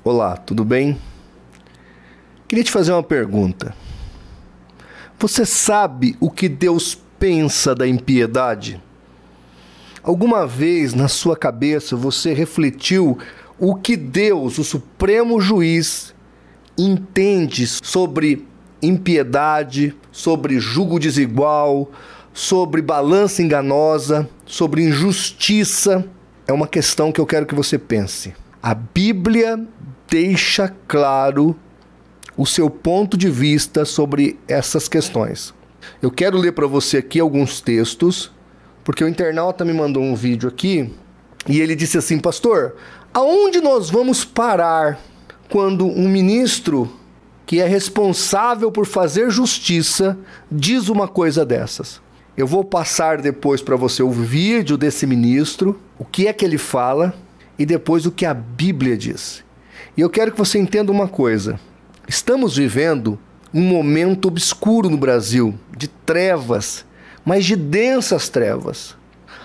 Olá, tudo bem? Queria te fazer uma pergunta. Você sabe o que Deus pensa da impiedade? Alguma vez na sua cabeça você refletiu o que Deus, o Supremo Juiz, entende sobre impiedade, sobre julgo desigual, sobre balança enganosa, sobre injustiça? É uma questão que eu quero que você pense. A Bíblia deixa claro o seu ponto de vista sobre essas questões. Eu quero ler para você aqui alguns textos, porque o internauta me mandou um vídeo aqui e ele disse assim: pastor, aonde nós vamos parar quando um ministro que é responsável por fazer justiça diz uma coisa dessas? Eu vou passar depois para você o vídeo desse ministro, o que é que ele fala e depois o que a Bíblia diz. E eu quero que você entenda uma coisa. Estamos vivendo um momento obscuro no Brasil, de trevas, mas de densas trevas,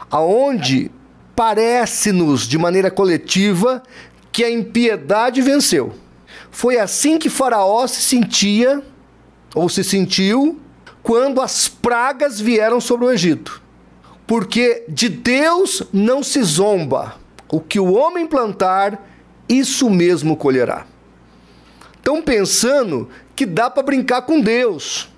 aonde parece-nos de maneira coletiva que a impiedade venceu. Foi assim que Faraó se sentia, ou se sentiu, quando as pragas vieram sobre o Egito. Porque de Deus não se zomba. O que o homem plantar, isso mesmo colherá. Estão pensando que dá para brincar com Deus.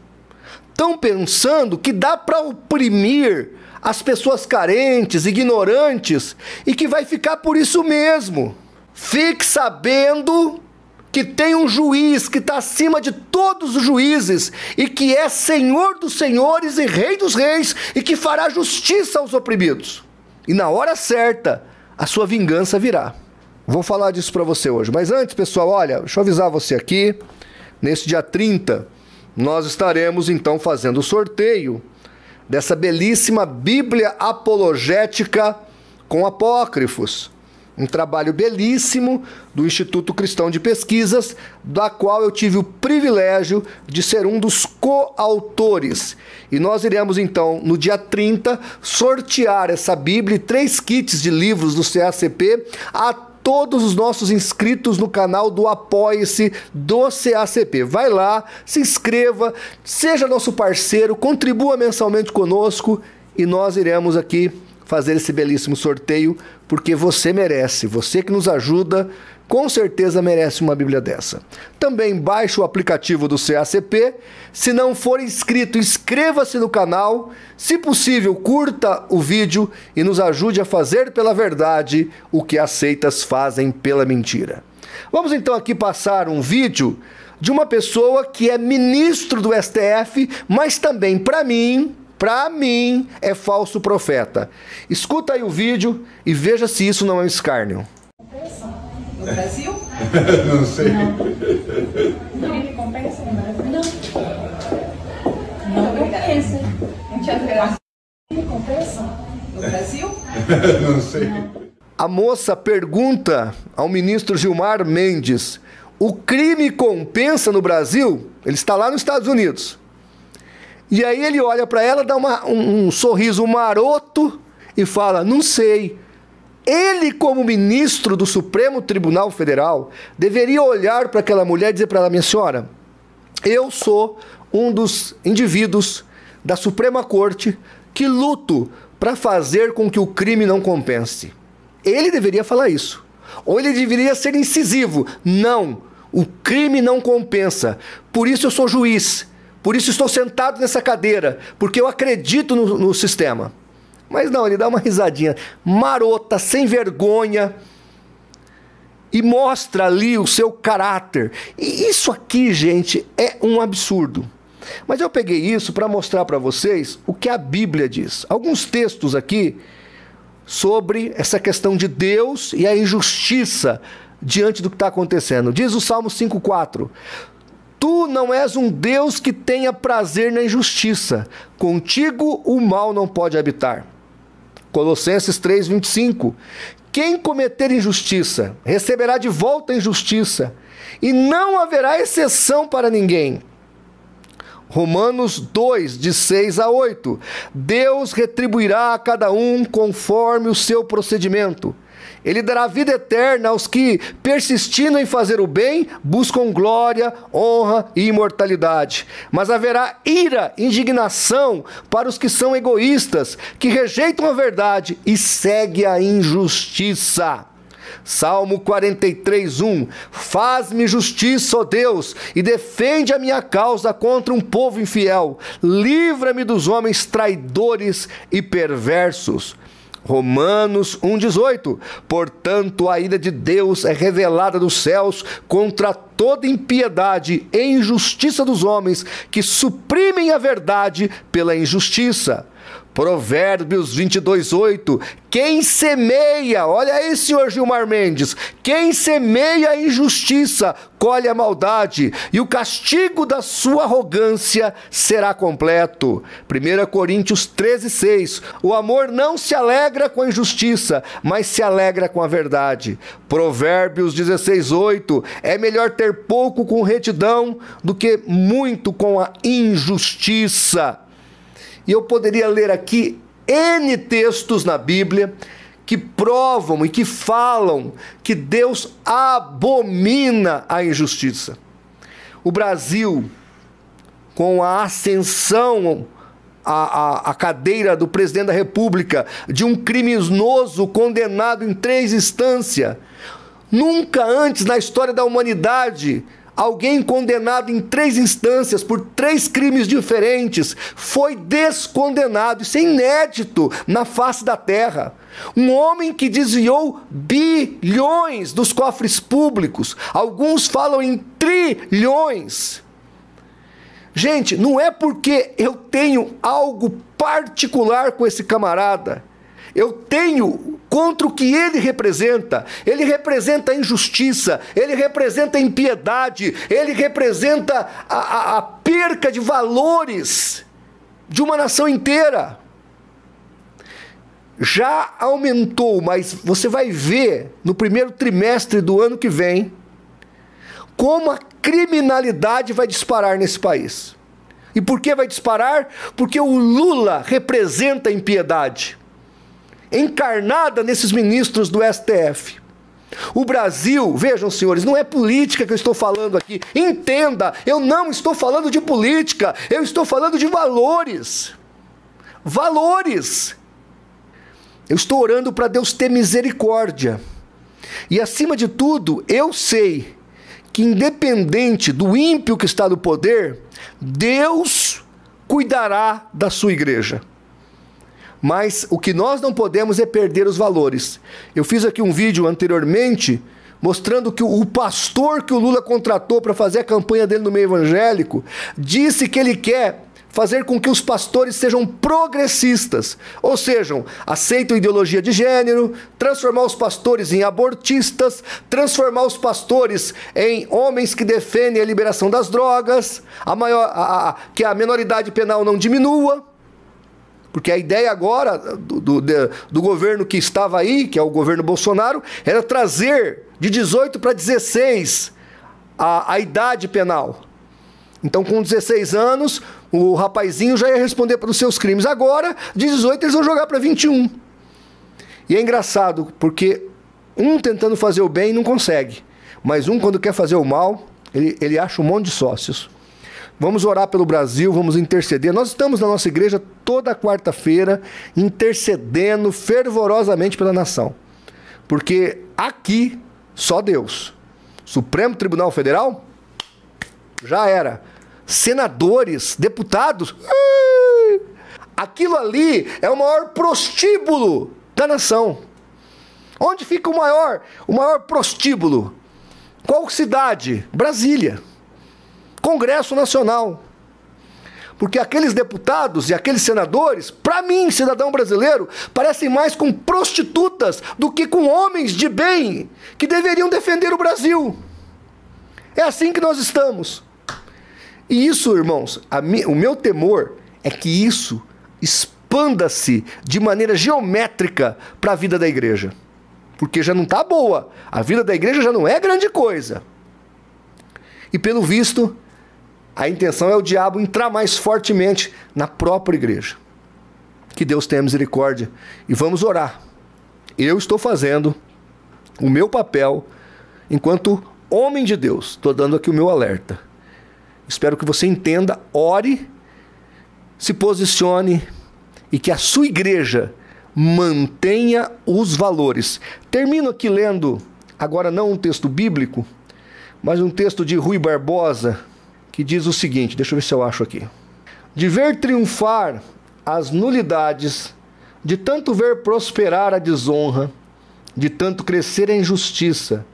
Estão pensando que dá para oprimir as pessoas carentes, ignorantes, e que vai ficar por isso mesmo. Fique sabendo que tem um juiz que está acima de todos os juízes e que é Senhor dos senhores e Rei dos reis e que fará justiça aos oprimidos. E na hora certa, a sua vingança virá. Vou falar disso para você hoje. Mas antes, pessoal, olha, deixa eu avisar você aqui. Nesse dia 30, nós estaremos então fazendo o sorteio dessa belíssima Bíblia Apologética com Apócrifos. Um trabalho belíssimo do Instituto Cristão de Pesquisas, da qual eu tive o privilégio de ser um dos coautores. E nós iremos, então, no dia 30, sortear essa Bíblia e 3 kits de livros do CACP a todos os nossos inscritos no canal do Apoie-se do CACP. Vai lá, se inscreva, seja nosso parceiro, contribua mensalmente conosco e nós iremos aqui fazer esse belíssimo sorteio, porque você merece, você que nos ajuda, com certeza merece uma Bíblia dessa. Também baixe o aplicativo do CACP, se não for inscrito, inscreva-se no canal, se possível curta o vídeo e nos ajude a fazer pela verdade o que as seitas fazem pela mentira. Vamos então aqui passar um vídeo de uma pessoa que é ministro do STF, mas também para mim é falso profeta. Escuta aí o vídeo e veja se isso não é um escárnio. No Brasil? Não sei. Não me compensa no Brasil? Não. Não compensa. Muito graças. Me compensa no Brasil? Não sei. A moça pergunta ao ministro Gilmar Mendes: o crime compensa no Brasil? Ele está lá nos Estados Unidos. E aí ele olha para ela, dá um sorriso maroto e fala: não sei. Ele, como ministro do Supremo Tribunal Federal, deveria olhar para aquela mulher e dizer para ela: minha senhora, eu sou um dos indivíduos da Suprema Corte que luto para fazer com que o crime não compense. Ele deveria falar isso. Ou ele deveria ser incisivo: não, o crime não compensa, por isso eu sou juiz. Por isso estou sentado nessa cadeira, porque eu acredito no sistema. Mas não, ele dá uma risadinha marota, sem vergonha, e mostra ali o seu caráter. E isso aqui, gente, é um absurdo. Mas eu peguei isso para mostrar para vocês o que a Bíblia diz. Alguns textos aqui sobre essa questão de Deus e a injustiça diante do que está acontecendo. Diz o Salmo 5,4: tu não és um Deus que tenha prazer na injustiça, contigo o mal não pode habitar. Colossenses 3,25: quem cometer injustiça receberá de volta a injustiça, e não haverá exceção para ninguém. Romanos 2, de 6 a 8: Deus retribuirá a cada um conforme o seu procedimento. Ele dará vida eterna aos que, persistindo em fazer o bem, buscam glória, honra e imortalidade. Mas haverá ira, indignação para os que são egoístas, que rejeitam a verdade e seguem a injustiça. Salmo 43:1. Faz-me justiça, ó Deus, e defende a minha causa contra um povo infiel. Livra-me dos homens traidores e perversos. Romanos 1:18. Portanto, a ira de Deus é revelada dos céus contra toda impiedade e injustiça dos homens que suprimem a verdade pela injustiça. Provérbios 22:8. Quem semeia, olha aí, senhor Gilmar Mendes, quem semeia a injustiça, colhe a maldade, e o castigo da sua arrogância será completo. 1 Coríntios 13:6. O amor não se alegra com a injustiça, mas se alegra com a verdade. Provérbios 16:8. É melhor ter pouco com retidão do que muito com a injustiça. E eu poderia ler aqui N textos na Bíblia que provam e que falam que Deus abomina a injustiça. O Brasil, com a ascensão à cadeira do presidente da República de um criminoso condenado em 3 instâncias, nunca antes na história da humanidade alguém condenado em 3 instâncias por 3 crimes diferentes foi descondenado. Isso é inédito na face da terra. Um homem que desviou bilhões dos cofres públicos. Alguns falam em trilhões. Gente, não é porque eu tenho algo particular com esse camarada. Eu tenho contra o que ele representa. Ele representa a injustiça, ele representa a impiedade, ele representa a perca de valores de uma nação inteira. Já aumentou, mas você vai ver no primeiro trimestre do ano que vem como a criminalidade vai disparar nesse país. E por que vai disparar? Porque o Lula representa a impiedade encarnada nesses ministros do STF. O Brasil, vejam, senhores, não é política que eu estou falando aqui. Entenda, eu não estou falando de política, eu estou falando de valores. Valores. Eu estou orando para Deus ter misericórdia. E acima de tudo, eu sei que independente do ímpio que está no poder, Deus cuidará da sua igreja. Mas o que nós não podemos é perder os valores. Eu fiz aqui um vídeo anteriormente mostrando que o pastor que o Lula contratou para fazer a campanha dele no meio evangélico disse que ele quer fazer com que os pastores sejam progressistas, ou seja, aceitam ideologia de gênero, transformar os pastores em abortistas, transformar os pastores em homens que defendem a liberação das drogas, que a menoridade penal não diminua. Porque a ideia agora do governo que estava aí, que é o governo Bolsonaro, era trazer de 18 para 16 a idade penal. Então, com 16 anos, o rapazinho já ia responder pelos seus crimes. Agora, de 18, eles vão jogar para 21. E é engraçado, porque um tentando fazer o bem não consegue. Mas um, quando quer fazer o mal, ele acha um monte de sócios. Vamos orar pelo Brasil, vamos interceder. Nós estamos na nossa igreja toda quarta-feira intercedendo fervorosamente pela nação. Porque aqui, só Deus. Supremo Tribunal Federal, já era. Senadores, deputados, aquilo ali é o maior prostíbulo da nação. Onde fica o maior prostíbulo? Qual cidade? Brasília. Congresso Nacional. Porque aqueles deputados e aqueles senadores, para mim, cidadão brasileiro, parecem mais com prostitutas do que com homens de bem que deveriam defender o Brasil. É assim que nós estamos. E isso, irmãos, o meu temor é que isso expanda-se de maneira geométrica para a vida da igreja. Porque já não está boa. A vida da igreja já não é grande coisa. E pelo visto, a intenção é o diabo entrar mais fortemente na própria igreja. Que Deus tenha misericórdia. E vamos orar. Eu estou fazendo, O meu papel, enquanto homem de Deus, estou dando aqui o meu alerta. Espero que você entenda, ore, se posicione e que a sua igreja mantenha os valores. Termino aqui lendo, agora não um texto bíblico, mas um texto de Rui Barbosa, que diz o seguinte, deixa eu ver se eu acho aqui. De ver triunfar as nulidades, de tanto ver prosperar a desonra, de tanto crescer a injustiça,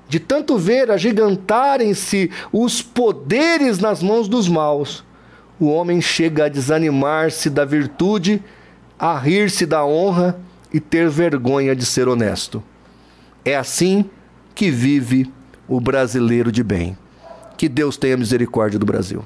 de tanto ver agigantarem-se os poderes nas mãos dos maus, o homem chega a desanimar-se da virtude, a rir-se da honra e ter vergonha de ser honesto. É assim que vive o brasileiro de bem. Que Deus tenha misericórdia do Brasil.